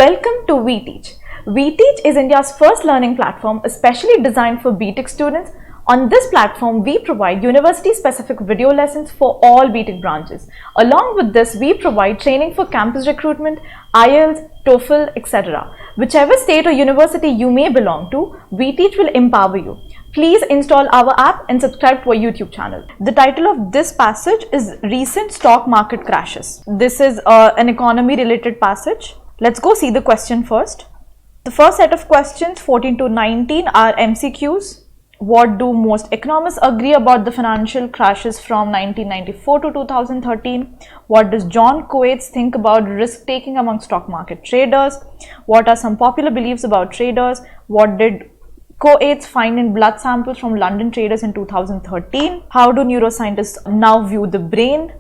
Welcome to Veteach. Veteach is India's first learning platform especially designed for B.Tech students. On this platform, we provide university-specific video lessons for all B.Tech branches. Along with this, we provide training for campus recruitment, IELTS, TOEFL, etc. Whichever state or university you may belong to, Veteach will empower you. Please install our app and subscribe to our YouTube channel. The title of this passage is Recent Stock Market Crashes. This is an economy-related passage. Let's go see the question first. The first set of questions, 14 to 19, are MCQs. What do most economists agree about the financial crashes from 1994 to 2013? What does John Coates think about risk-taking among stock market traders? What are some popular beliefs about traders? What did Coates find in blood samples from London traders in 2013? How do neuroscientists now view the brain?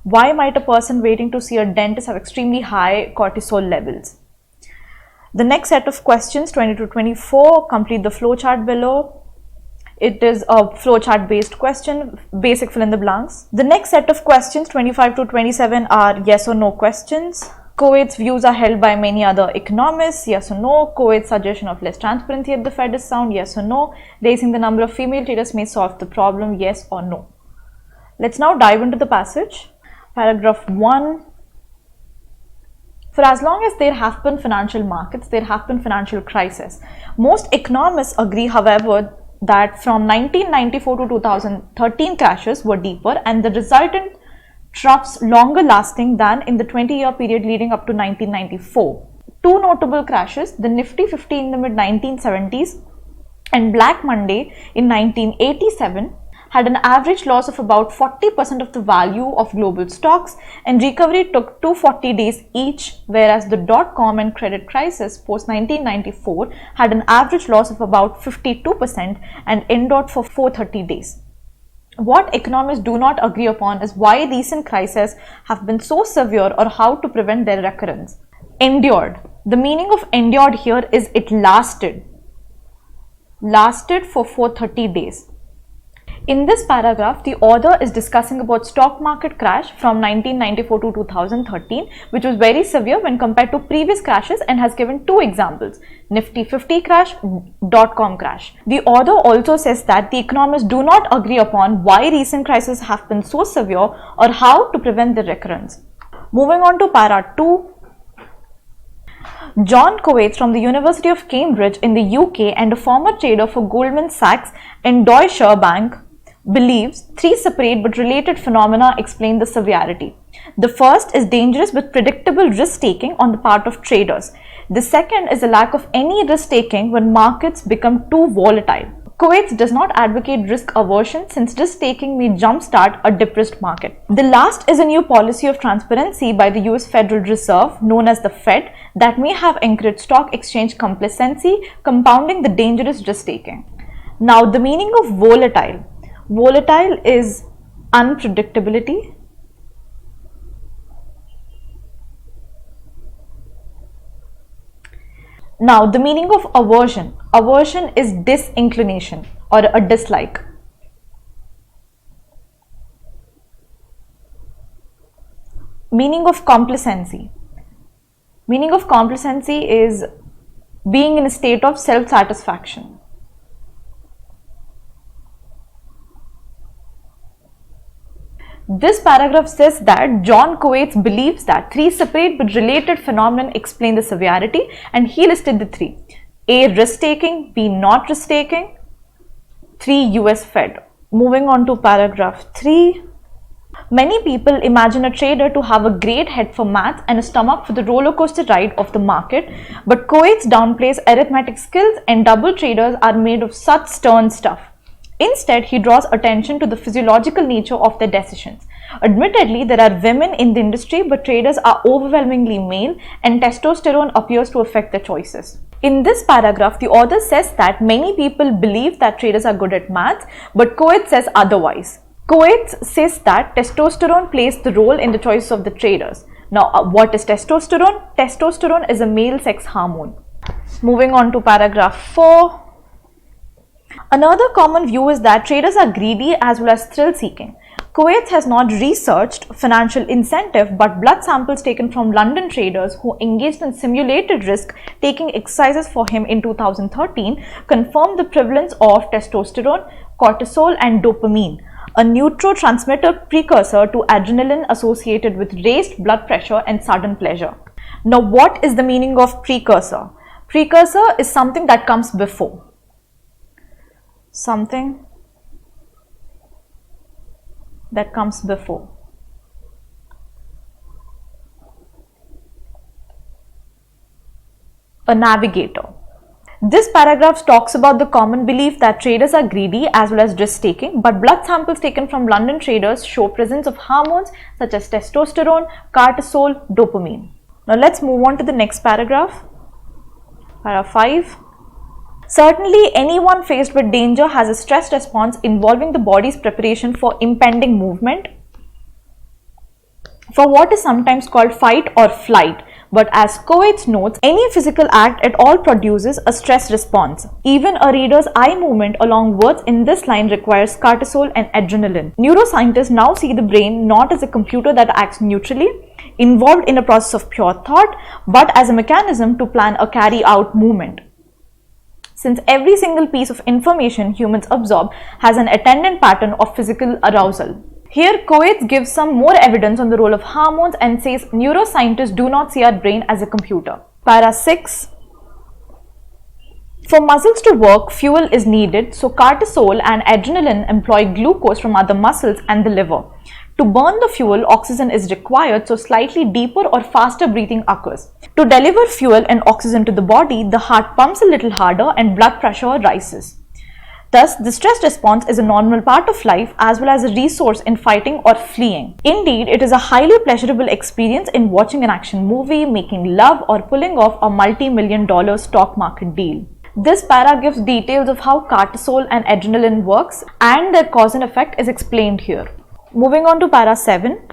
Why might a person waiting to see a dentist have extremely high cortisol levels? The next set of questions, 20 to 24, complete the flowchart below. It is a flowchart based question, basic fill in the blanks. The next set of questions, 25 to 27, are yes or no questions. Coates' views are held by many other economists, yes or no. Coates' suggestion of less transparency at the Fed is sound, yes or no. Raising the number of female traders may solve the problem, yes or no. Let's now dive into the passage. Paragraph 1. For as long as there have been financial markets, there have been financial crises. Most economists agree, however, that from 1994 to 2013 crashes were deeper and the resultant troughs longer lasting than in the 20-year period leading up to 1994. Two notable crashes, the Nifty 50 in the mid-1970s and Black Monday in 1987, had an average loss of about 40% of the value of global stocks, and recovery took 240 days each, whereas the dot-com and credit crisis post-1994 had an average loss of about 52% and endured for 430 days. What economists do not agree upon is why recent crises have been so severe or how to prevent their recurrence. Endured. The meaning of endured here is it lasted for 430 days. In this paragraph, the author is discussing about stock market crash from 1994 to 2013, which was very severe when compared to previous crashes, and has given two examples, Nifty 50 crash, dot-com crash. The author also says that the economists do not agree upon why recent crises have been so severe or how to prevent their recurrence. Moving on to para 2. John Coates from the University of Cambridge in the UK and a former trader for Goldman Sachs and Deutsche Bank believes three separate but related phenomena explain the severity. The first is dangerous but predictable risk-taking on the part of traders. The second is a lack of any risk-taking when markets become too volatile. Coates does not advocate risk aversion since risk-taking may jumpstart a depressed market. The last is a new policy of transparency by the US Federal Reserve, known as the Fed, that may have encouraged stock exchange complacency, compounding the dangerous risk-taking. Now, the meaning of volatile. Volatile is unpredictability. Now, the meaning of aversion. Aversion is disinclination or a dislike. Meaning of complacency. Meaning of complacency is being in a state of self-satisfaction. This paragraph says that John Coates believes that three separate but related phenomena explain the severity, and he listed the three. A. Risk-taking. B. Not risk-taking. 3. US Fed. Moving on to paragraph 3. Many people imagine a trader to have a great head for maths and a stomach for the roller coaster ride of the market, but Coates downplays arithmetic skills and double traders are made of such stern stuff. Instead, he draws attention to the physiological nature of their decisions. Admittedly, there are women in the industry, but traders are overwhelmingly male and testosterone appears to affect their choices. In this paragraph, the author says that many people believe that traders are good at maths, but Coates says otherwise. Coates says that testosterone plays the role in the choices of the traders. Now, what is testosterone? Testosterone is a male sex hormone. Moving on to paragraph 4. Another common view is that traders are greedy as well as thrill-seeking. Kuwait has not researched financial incentive, but blood samples taken from London traders who engaged in simulated risk-taking exercises for him in 2013 confirmed the prevalence of testosterone, cortisol and dopamine, a neurotransmitter precursor to adrenaline associated with raised blood pressure and sudden pleasure. Now, what is the meaning of precursor? Precursor is something that comes before. Something that comes before. A navigator. This paragraph talks about the common belief that traders are greedy as well as risk-taking, but blood samples taken from London traders show presence of hormones such as testosterone, cortisol, dopamine. Now let's move on to the next paragraph. Paragraph 5. Certainly, anyone faced with danger has a stress response involving the body's preparation for impending movement, for what is sometimes called fight or flight. But as Kuwait notes, any physical act at all produces a stress response. Even a reader's eye movement along words in this line requires cortisol and adrenaline. Neuroscientists now see the brain not as a computer that acts neutrally, involved in a process of pure thought, but as a mechanism to plan a carry-out movement. Since every single piece of information humans absorb has an attendant pattern of physical arousal. Here, Kuwait gives some more evidence on the role of hormones and says neuroscientists do not see our brain as a computer. Para 6. For muscles to work, fuel is needed, so cortisol and adrenaline employ glucose from other muscles and the liver. To burn the fuel, oxygen is required, so slightly deeper or faster breathing occurs. To deliver fuel and oxygen to the body, the heart pumps a little harder and blood pressure rises. Thus, the stress response is a normal part of life as well as a resource in fighting or fleeing. Indeed, it is a highly pleasurable experience in watching an action movie, making love, or pulling off a multi-million-dollar stock market deal. This para gives details of how cortisol and adrenaline works, and their cause and effect is explained here. Moving on to para 7.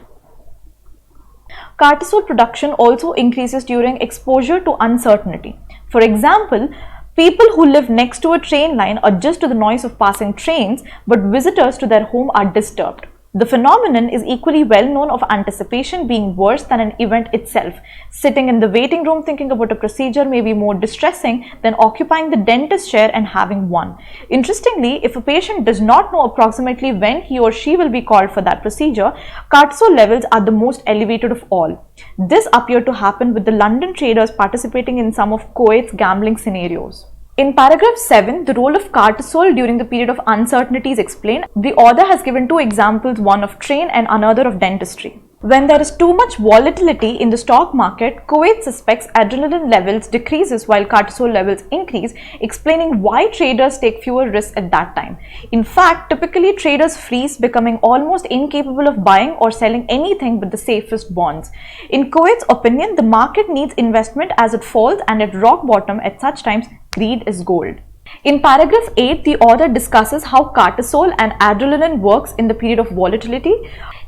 Cortisol production also increases during exposure to uncertainty. For example, people who live next to a train line adjust to the noise of passing trains, but visitors to their home are disturbed. The phenomenon is equally well known of anticipation being worse than an event itself. Sitting in the waiting room thinking about a procedure may be more distressing than occupying the dentist chair and having one. Interestingly, if a patient does not know approximately when he or she will be called for that procedure, cortisol levels are the most elevated of all. This appeared to happen with the London traders participating in some of Kuwait's gambling scenarios. In paragraph 7, the role of cortisol during the period of uncertainty is explained. The author has given two examples, one of train and another of dentistry. When there is too much volatility in the stock market, Kuwait suspects adrenaline levels decreases while cortisol levels increase, explaining why traders take fewer risks at that time. In fact, typically traders freeze, becoming almost incapable of buying or selling anything but the safest bonds. In Kuwait's opinion, the market needs investment as it falls, and at rock bottom at such times, greed is gold. In paragraph 8, the author discusses how cortisol and adrenaline works in the period of volatility.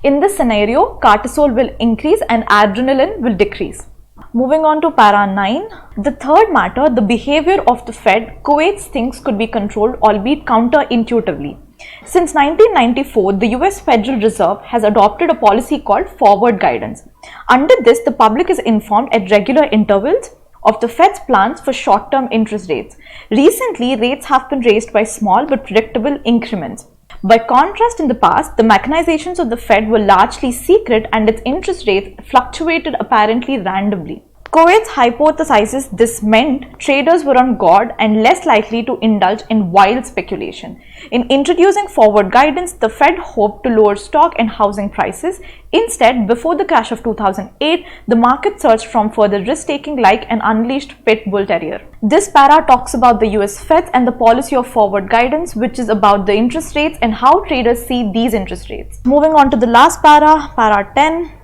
In this scenario, cortisol will increase and adrenaline will decrease. Moving on to para 9. The third matter, the behavior of the Fed, Kuwait thinks could be controlled, albeit counterintuitively. Since 1994, the US Federal Reserve has adopted a policy called forward guidance. Under this, the public is informed at regular intervals of the Fed's plans for short-term interest rates. Recently, rates have been raised by small but predictable increments. By contrast, in the past, the machinations of the Fed were largely secret and its interest rates fluctuated apparently randomly. Kuwait hypothesizes this meant traders were on guard and less likely to indulge in wild speculation. In introducing forward guidance, the Fed hoped to lower stock and housing prices. Instead, before the crash of 2008, the market surged from further risk-taking like an unleashed pit bull terrier. This para talks about the US Fed and the policy of forward guidance, which is about the interest rates and how traders see these interest rates. Moving on to the last para, para 10.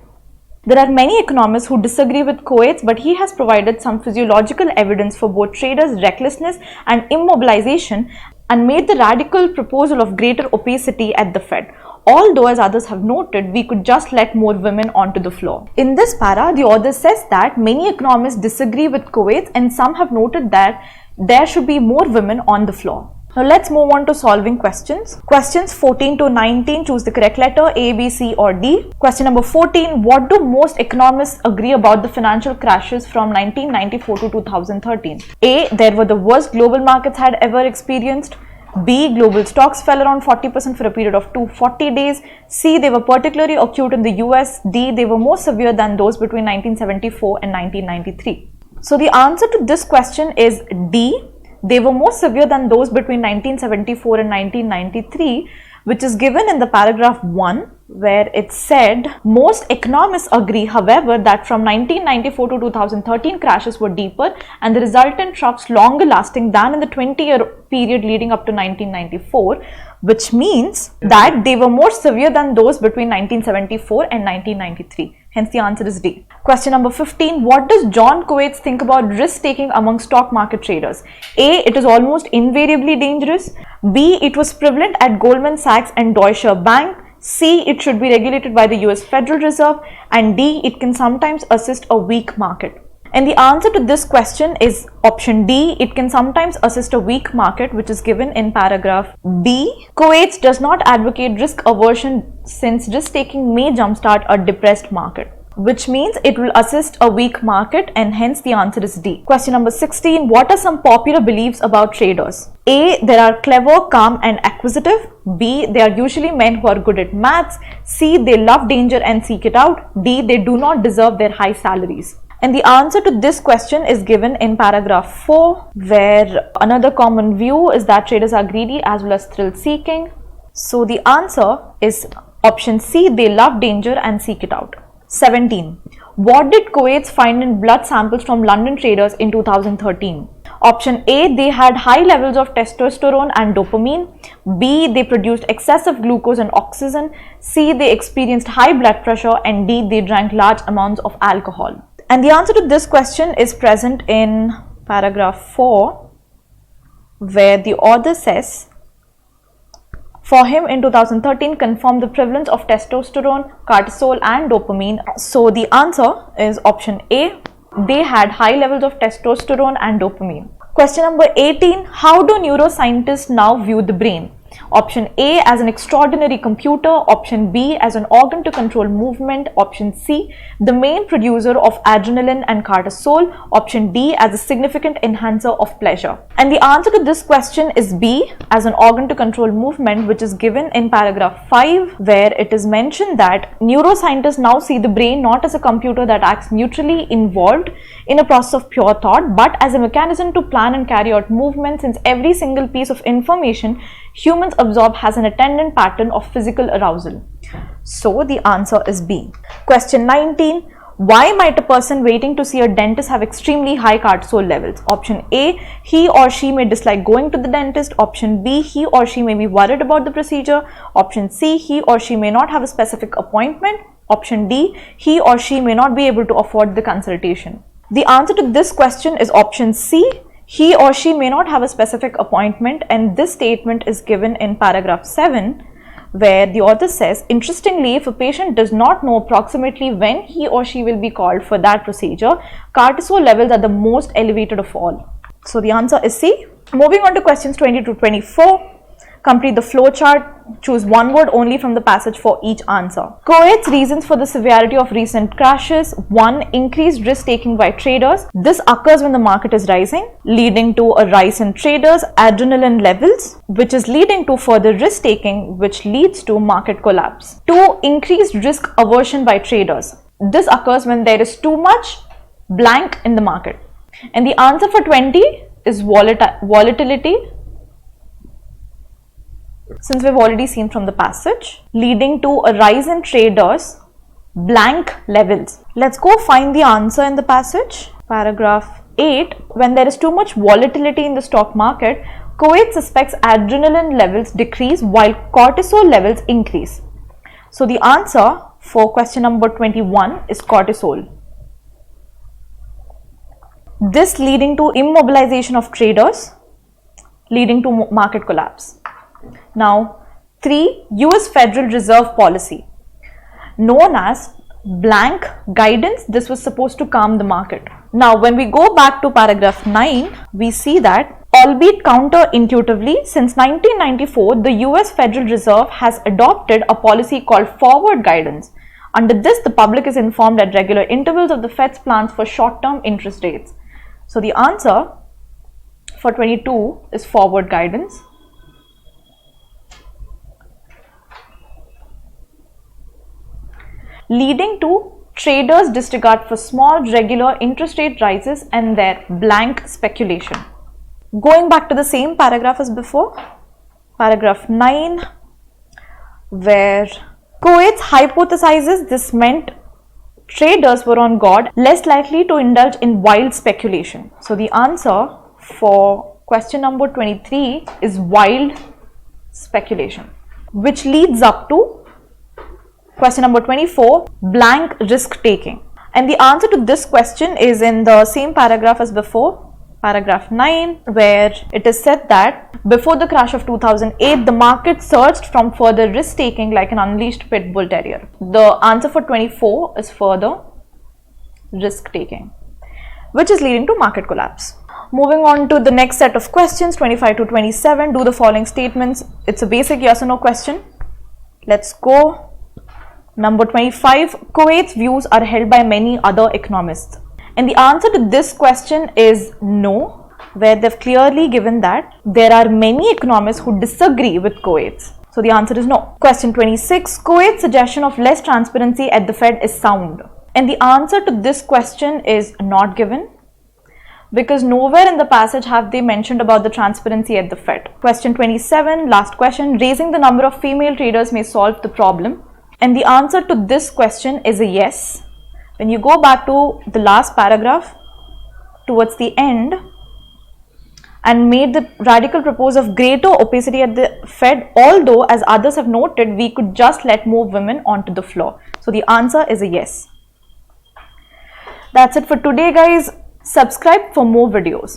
There are many economists who disagree with Kuwait, but he has provided some physiological evidence for both traders' recklessness and immobilization and made the radical proposal of greater opacity at the Fed. Although, as others have noted, we could just let more women onto the floor. In this para, the author says that many economists disagree with Kuwait and some have noted that there should be more women on the floor. Now let's move on to solving questions. Questions 14 to 19, choose the correct letter A, B, C or D. Question number 14, what do most economists agree about the financial crashes from 1994 to 2013? A, there were the worst global markets had ever experienced. B, global stocks fell around 40% for a period of 240 days. C, they were particularly acute in the US. D, they were more severe than those between 1974 and 1993. So the answer to this question is D. They were more severe than those between 1974 and 1993, which is given in the paragraph 1, where it said, most economists agree, however, that from 1994 to 2013 crashes were deeper and the resultant troughs longer lasting than in the 20-year period leading up to 1994, which means that they were more severe than those between 1974 and 1993. Hence the answer is D. Question number 15. What does John Coates think about risk-taking among stock market traders? A, it is almost invariably dangerous. B, it was prevalent at Goldman Sachs and Deutsche Bank. C, it should be regulated by the US Federal Reserve. And D, it can sometimes assist a weak market. And the answer to this question is option D. It can sometimes assist a weak market, which is given in paragraph B. Coates does not advocate risk aversion since risk-taking may jumpstart a depressed market, which means it will assist a weak market, and hence the answer is D. Question number 16. What are some popular beliefs about traders? A, they are clever, calm and acquisitive. B, they are usually men who are good at maths. C, they love danger and seek it out. D, they do not deserve their high salaries. And the answer to this question is given in paragraph 4, where another common view is that traders are greedy as well as thrill-seeking. So the answer is option C, they love danger and seek it out. 17. What did Coates find in blood samples from London traders in 2013? Option A, they had high levels of testosterone and dopamine. B, they produced excessive glucose and oxygen. C, they experienced high blood pressure. And D, they drank large amounts of alcohol. And the answer to this question is present in paragraph 4, where the author says, for him in 2013 confirmed the prevalence of testosterone, cortisol and dopamine. So the answer is option A. They had high levels of testosterone and dopamine. Question number 18. How do neuroscientists now view the brain? Option A, as an extraordinary computer. Option B, as an organ to control movement. Option C, the main producer of adrenaline and cortisol. Option D, as a significant enhancer of pleasure. And the answer to this question is B, as an organ to control movement, which is given in paragraph 5, where it is mentioned that neuroscientists now see the brain not as a computer that acts neutrally involved in a process of pure thought, but as a mechanism to plan and carry out movement, since every single piece of information humans absorb has an attendant pattern of physical arousal. So the answer is B. Question 19. Why might a person waiting to see a dentist have extremely high cortisol levels? Option A, he or she may dislike going to the dentist. Option B, he or she may be worried about the procedure. Option C, he or she may not have a specific appointment. Option D, he or she may not be able to afford the consultation. The answer to this question is option C. He or she may not have a specific appointment, and this statement is given in paragraph 7, where the author says, interestingly, if a patient does not know approximately when he or she will be called for that procedure, cortisol levels are the most elevated of all. So the answer is C. Moving on to questions 20 to 24. Complete the flow chart. Choose one word only from the passage for each answer. Coates' reasons for the severity of recent crashes. 1. Increased risk-taking by traders. This occurs when the market is rising, leading to a rise in traders' adrenaline levels, which is leading to further risk-taking, which leads to market collapse. 2. Increased risk aversion by traders. This occurs when there is too much blank in the market. And the answer for 20 is volatility, since we've already seen from the passage, leading to a rise in traders' blank levels. Let's go find the answer in the passage. Paragraph 8. When there is too much volatility in the stock market, Coates suspects adrenaline levels decrease while cortisol levels increase. So the answer for question number 21 is cortisol. This leading to immobilization of traders, leading to market collapse. Now, 3. US Federal Reserve policy, known as blank guidance. This was supposed to calm the market. Now, when we go back to paragraph 9, we see that Albeit counterintuitively, since 1994, the US Federal Reserve has adopted a policy called forward guidance. Under this, the public is informed at regular intervals of the Fed's plans for short-term interest rates. So the answer for 22 is forward guidance. Leading to traders' disregard for small regular interest rate rises and their blank speculation. Going back to the same paragraph as before, paragraph 9, where Coates hypothesizes this meant traders were on guard, less likely to indulge in wild speculation. So the answer for question number 23 is wild speculation, which leads up to question number 24, blank risk taking. And the answer to this question is in the same paragraph as before, paragraph 9, where it is said that before the crash of 2008, the market surged from further risk taking like an unleashed pit bull terrier. The answer for 24 is further risk taking, which is leading to market collapse. Moving on to the next set of questions, 25 to 27, do the following statements. It's a basic yes or no question. Let's go. Number 25, Coates' views are held by many other economists. And the answer to this question is no, where they've clearly given that there are many economists who disagree with Coates. So the answer is no. Question 26, Coates' suggestion of less transparency at the Fed is sound. And the answer to this question is not given, because nowhere in the passage have they mentioned about the transparency at the Fed. Question 27, last question, raising the number of female traders may solve the problem. And the answer to this question is a yes. When you go back to the last paragraph towards the end and made the radical proposal of greater opacity at the Fed, although as others have noted, we could just let more women onto the floor. So the answer is a yes. That's it for today, guys. Subscribe for more videos.